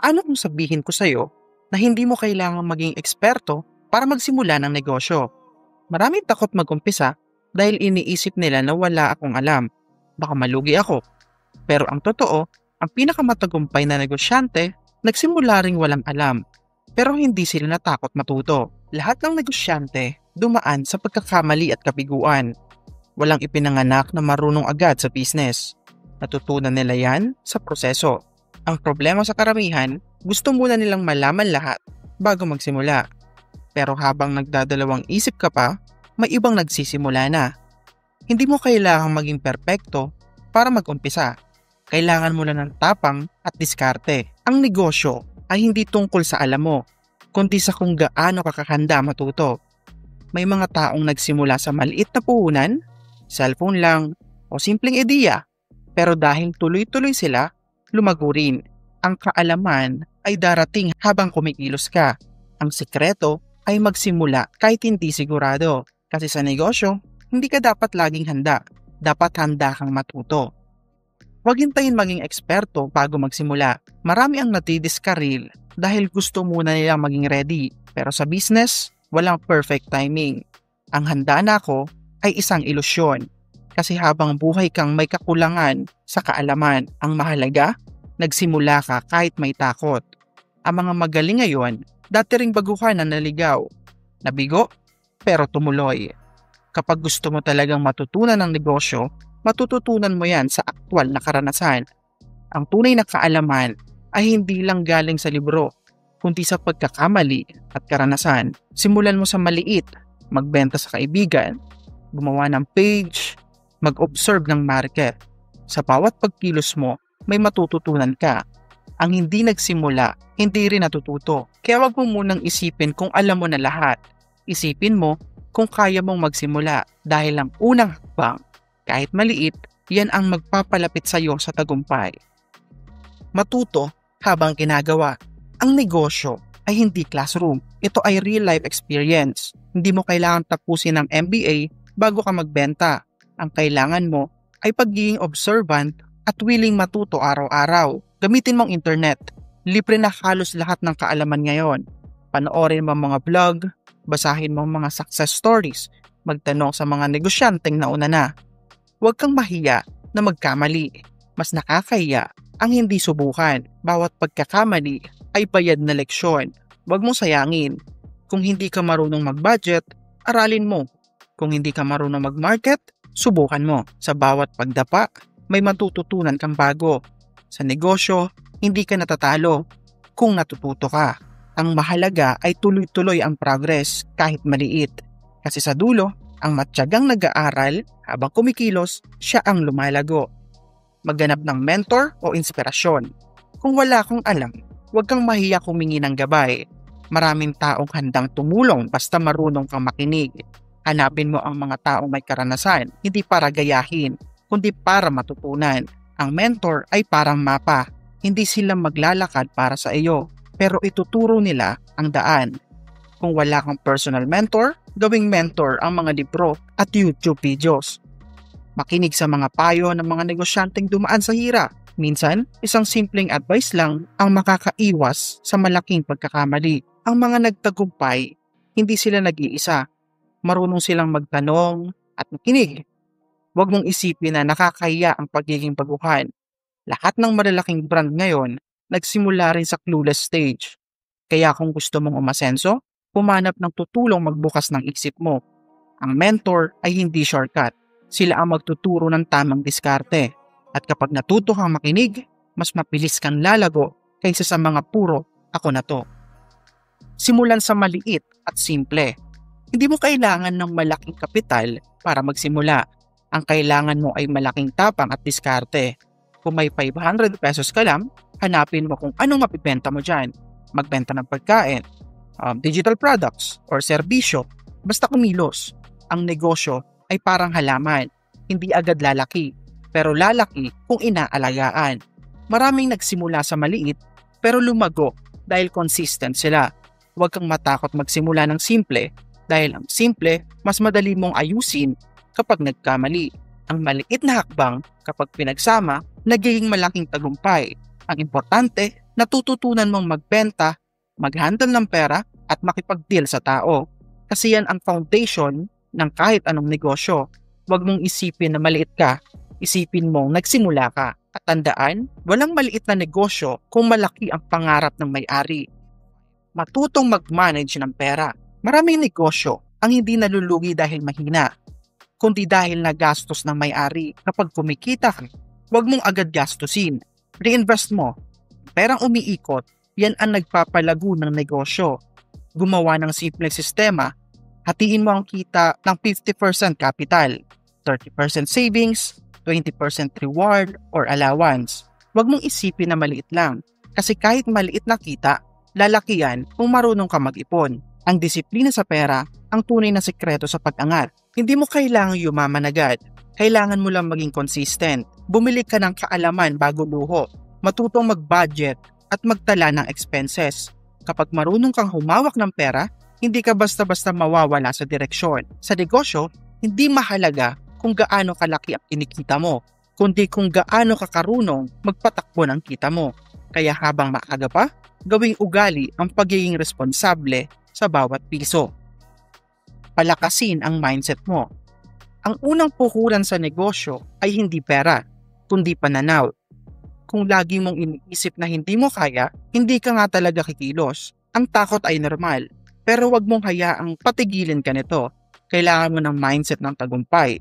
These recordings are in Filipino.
Paano kung sabihin ko sa'yo na hindi mo kailangang maging eksperto para magsimula ng negosyo? Maraming takot mag-umpisa dahil iniisip nila na wala akong alam. Baka malugi ako. Pero ang totoo, ang pinakamatagumpay na negosyante, nagsimula ring walang alam. Pero hindi sila natakot matuto. Lahat ng negosyante dumaan sa pagkakamali at kabiguan. Walang ipinanganak na marunong agad sa business. Natutunan nila yan sa proseso. Ang problema sa karamihan, gusto muna nilang malaman lahat bago magsimula. Pero habang nagdadalawang isip ka pa, may ibang nagsisimula na. Hindi mo kailangang maging perpekto para mag-umpisa. Kailangan mo lang ng tapang at diskarte. Ang negosyo ay hindi tungkol sa alam mo, kundi sa kung gaano ka kakahanda matuto. May mga taong nagsimula sa maliit na puhunan, cellphone lang, o simpleng ideya. Pero dahil tuloy-tuloy sila, lumago rin. Ang kaalaman ay darating habang kumikilos ka. Ang sikreto ay magsimula kahit hindi sigurado. Kasi sa negosyo, hindi ka dapat laging handa. Dapat handa kang matuto. Huwag hintayin maging eksperto bago magsimula. Marami ang natidiskaril dahil gusto muna nilang maging ready. Pero sa business, walang perfect timing. Ang handa na ako ay isang ilusyon. Kasi habang buhay kang may kakulangan sa kaalaman, ang mahalaga, nagsimula ka kahit may takot. Ang mga magaling ngayon, dati ring baguhan na naligaw. Nabigo, pero tumuloy. Kapag gusto mo talagang matutunan ng negosyo, matututunan mo yan sa aktwal na karanasan. Ang tunay na kaalaman ay hindi lang galing sa libro, kundi sa pagkakamali at karanasan. Simulan mo sa maliit, magbenta sa kaibigan, gumawa ng page, mag-observe ng market. Sa bawat pagkilos mo, may matututunan ka. Ang hindi nagsimula, hindi rin natututo. Kaya wag mo munang isipin kung alam mo na lahat. Isipin mo kung kaya mong magsimula dahil ang unang hakbang, kahit maliit, yan ang magpapalapit sa iyo sa tagumpay. Matuto habang ginagawa. Ang negosyo ay hindi classroom. Ito ay real-life experience. Hindi mo kailangan tapusin ng MBA bago ka magbenta. Ang kailangan mo ay pagiging observant at willing matuto araw-araw. Gamitin mong internet. Libre na halos lahat ng kaalaman ngayon. Panoorin mo mga vlog, basahin mo mga success stories, magtanong sa mga negosyanteng nauna na. Huwag kang mahiya na magkamali. Mas nakakahiya ang hindi subukan. Bawat pagkakamali ay bayad na leksyon. Huwag mong sayangin. Kung hindi ka marunong mag-budget, aralin mo. Kung hindi ka marunong mag-market, subukan mo. Sa bawat pagdapa, may matututunan kang bago. Sa negosyo, hindi ka natatalo kung natututo ka. Ang mahalaga ay tuloy-tuloy ang progress kahit maliit. Kasi sa dulo, ang matyagang nag-aaral habang kumikilos, siya ang lumalago. Maghanap ng mentor o inspirasyon. Kung wala kang alam, huwag kang mahiya humingi ng gabay. Maraming taong handang tumulong basta marunong kang makinig. Hanapin mo ang mga taong may karanasan, hindi para gayahin, kundi para matutunan. Ang mentor ay parang mapa. Hindi sila maglalakad para sa iyo, pero ituturo nila ang daan. Kung wala kang personal mentor, gawing mentor ang mga libro at YouTube videos. Makinig sa mga payo ng mga negosyanteng dumaan sa hirap. Minsan, isang simpleng advice lang ang makakaiwas sa malaking pagkakamali. Ang mga nagtagumpay, hindi sila nag-iisa. Marunong silang magtanong at makinig. Huwag mong isipin na nakakahiya ang pagiging baguhan. Lahat ng malalaking brand ngayon, nagsimula rin sa clueless stage. Kaya kung gusto mong umasenso, humanap ng tutulong magbukas ng isip mo. Ang mentor ay hindi shortcut. Sila ang magtuturo ng tamang diskarte. At kapag natuto kang makinig, mas mabilis kang lalago kaysa sa mga puro, ako na to. Simulan sa maliit at simple. Hindi mo kailangan ng malaking kapital para magsimula. Ang kailangan mo ay malaking tapang at diskarte. Kung may 500 pesos ka lang, hanapin mo kung anong mapibenta mo dyan. Magbenta ng pagkain, digital products, or serbisyo. Basta kumilos. Ang negosyo ay parang halaman. Hindi agad lalaki, pero lalaki kung inaalagaan. Maraming nagsimula sa maliit, pero lumago dahil consistent sila. Huwag kang matakot magsimula ng simple dahil ang simple, mas madali mong ayusin kapag nagkamali. Ang maliit na hakbang kapag pinagsama, nagiging malaking tagumpay. Ang importante, Natututunan mong magbenta, mag-handle ng pera at makipag-deal sa tao. Kasi yan ang foundation ng kahit anong negosyo. Huwag mong isipin na maliit ka, isipin mong nagsimula ka. At tandaan, walang maliit na negosyo kung malaki ang pangarap ng may-ari. Matutong mag-manage ng pera. Maraming negosyo ang hindi nalulugi dahil mahina, kundi dahil nagastos ng may-ari. Kapag kumikita ka, huwag mong agad gastusin. Reinvest mo. Perang umiikot, yan ang nagpapalago ng negosyo. Gumawa ng simpleng sistema, hatiin mo ang kita ng 50% capital, 30% savings, 20% reward or allowance. Huwag mong isipin na maliit lang, kasi kahit maliit na kita, lalaki yan kung marunong ka mag-ipon. Ang disiplina sa pera ang tunay na sekreto sa pag-angat. Hindi mo kailangang yumaman agad. Kailangan mo lang maging consistent. Bumili ka ng kaalaman bago luho. Matutong mag-budget at magtala ng expenses. Kapag marunong kang humawak ng pera, hindi ka basta-basta mawawala sa direksyon. Sa negosyo, hindi mahalaga kung gaano kalaki ang kinikita mo, kundi kung gaano ka karunong magpatakbo ng kita mo. Kaya habang maaga pa, gawing ugali ang pagiging responsable sa bawat piso. Palakasin ang mindset mo. Ang unang puhulan sa negosyo ay hindi pera, kundi pananaw. Kung lagi mong iniisip na hindi mo kaya, hindi ka nga talaga kikilos. Ang takot ay normal, pero wag mong hayaang patigilin ka nito. Kailangan mo ng mindset ng tagumpay.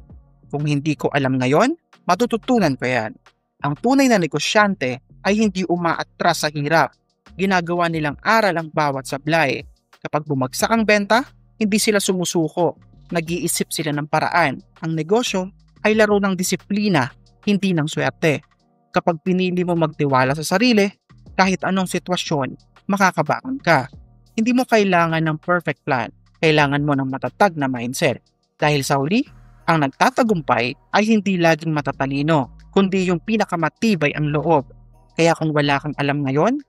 Kung hindi ko alam ngayon, matututunan ko yan. Ang tunay na negosyante ay hindi umaatras sa hirap. Ginagawa nilang aral ang bawat sablay. Kapag bumagsak ang benta, hindi sila sumusuko. Nag-iisip sila ng paraan. Ang negosyo ay laro ng disiplina, hindi ng swerte. Kapag pinili mo magtiwala sa sarili, kahit anong sitwasyon, makakabangon ka. Hindi mo kailangan ng perfect plan. Kailangan mo ng matatag na mindset. Dahil sa huli, ang nagtatagumpay ay hindi laging matatalino, kundi yung pinakamatibay ang loob. Kaya kung wala kang alam ngayon,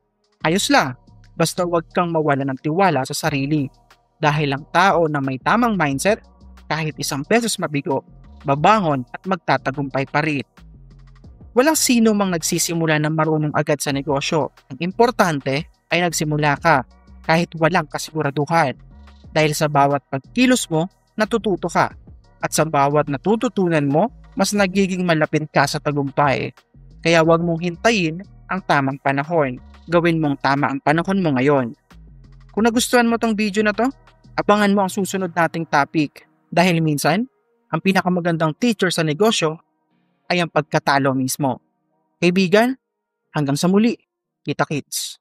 ayos lang. Basta huwag kang mawala ng tiwala sa sarili. Dahil ang tao na may tamang mindset, kahit isang beses mabigo, babangon at magtatagumpay pa rin. Walang sino mang nagsisimula ng marunong agad sa negosyo. Ang importante ay nagsimula ka kahit walang kasiguraduhan. Dahil sa bawat pagkilos mo, natututo ka. At sa bawat natututunan mo, mas nagiging malapit ka sa tagumpay. Kaya huwag mong hintayin ang tamang panahon. Gawin mong tama ang panahon mo ngayon. Kung nagustuhan mo tong video na to, abangan mo ang susunod nating topic. Dahil minsan, ang pinakamagandang teacher sa negosyo ay ang pagkatalo mismo. Kaibigan, hanggang sa muli. Kita kits.